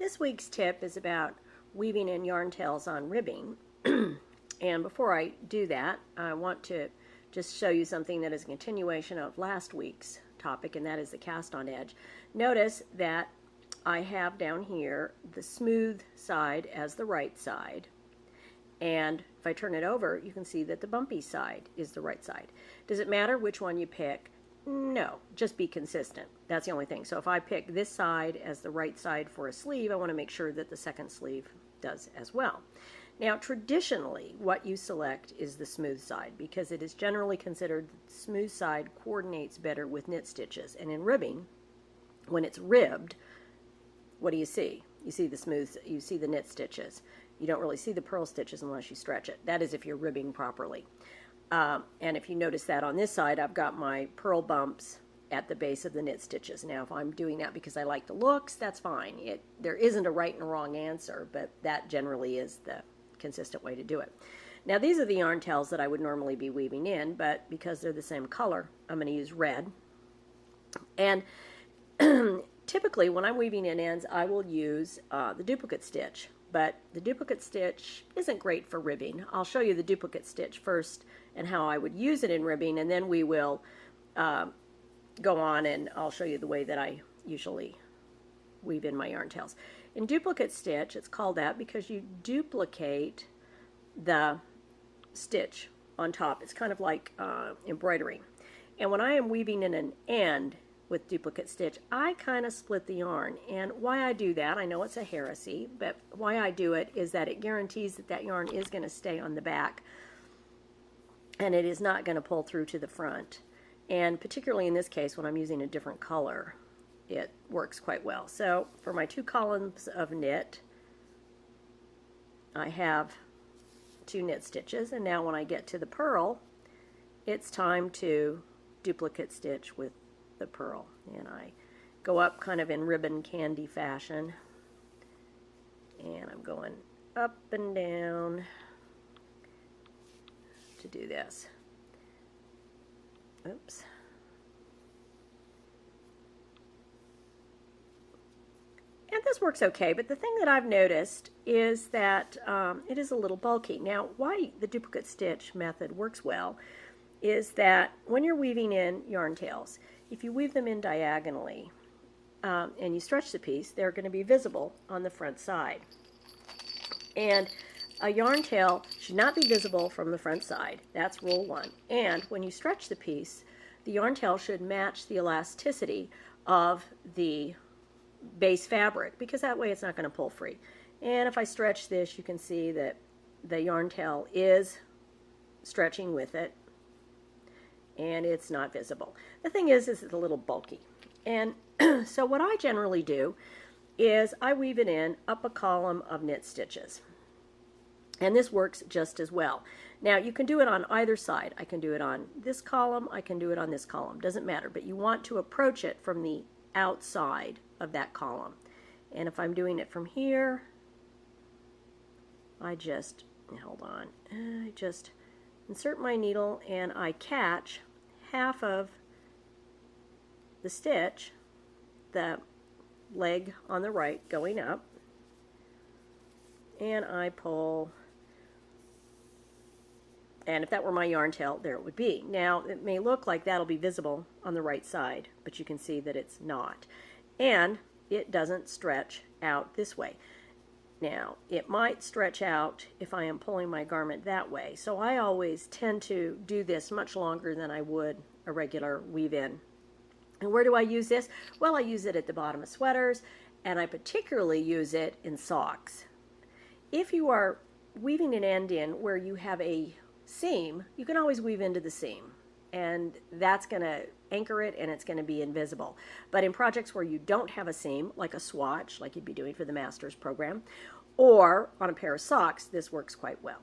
This week's tip is about weaving in yarn tails on ribbing. And before I do that, I want to just show you something that is a continuation of last week's topic, and that is the cast on edge. Notice that I have down here the smooth side as the right side, and if I turn it over, you can see that the bumpy side is the right side. Does it matter which one you pick? No, just be consistent. That's the only thing. So if I pick this side as the right side for a sleeve, I want to make sure that the second sleeve does as well. Now, traditionally, what you select is the smooth side because it is generally considered the smooth side coordinates better with knit stitches. And in ribbing, when it's ribbed, what do you see? You see the smooth, you see the knit stitches. You don't really see the purl stitches unless you stretch it. That is if you're ribbing properly. And if you notice that on this side, I've got my purl bumps at the base of the knit stitches. Now, if I'm doing that because I like the looks, that's fine. There isn't a right and a wrong answer, but that generally is the consistent way to do it. Now, these are the yarn tails that I would normally be weaving in, but because they're the same color, I'm going to use red. And typically, when I'm weaving in ends, I will use the duplicate stitch. But the duplicate stitch isn't great for ribbing. I'll show you the duplicate stitch first and how I would use it in ribbing, and then we will go on and I'll show you the way that I usually weave in my yarn tails. In duplicate stitch, it's called that because you duplicate the stitch on top. It's kind of like embroidery. And when I am weaving in an end with duplicate stitch, I kind of split the yarn. And why I do that, I know it's a heresy, but why I do it is that it guarantees that that yarn is going to stay on the back and it is not going to pull through to the front. And particularly in this case, when I'm using a different color, it works quite well. So for my 2 columns of knit, I have 2 knit stitches, and now when I get to the purl, it's time to duplicate stitch with the purl. And I go up kind of in ribbon candy fashion, and I'm going up and down to do this. Oops. And this works okay, but the thing that I've noticed is that it is a little bulky. Now, why the duplicate stitch method works well is that when you're weaving in yarn tails, if you weave them in diagonally and you stretch the piece, they're going to be visible on the front side. And a yarn tail should not be visible from the front side. That's rule 1. And when you stretch the piece, the yarn tail should match the elasticity of the base fabric, because that way it's not going to pull free. And if I stretch this, you can see that the yarn tail is stretching with it and it's not visible. The thing is it's a little bulky. And so what I generally do is I weave it in up a column of knit stitches. And this works just as well. Now, you can do it on either side. I can do it on this column, I can do it on this column. Doesn't matter, but you want to approach it from the outside of that column. And if I'm doing it from here, I just, hold on, I just insert my needle and I catch half of the stitch, the leg on the right going up, and I pull. And if that were my yarn tail, there it would be. Now, it may look like that'll be visible on the right side, but you can see that it's not. And it doesn't stretch out this way. Now, it might stretch out if I am pulling my garment that way. So I always tend to do this much longer than I would a regular weave-in. And where do I use this? Well, I use it at the bottom of sweaters, and I particularly use it in socks. If you are weaving an end in where you have a seam, you can always weave into the seam, and that's going to anchor it and it's going to be invisible. But in projects where you don't have a seam, like a swatch, like you'd be doing for the master's program, or on a pair of socks, this works quite well.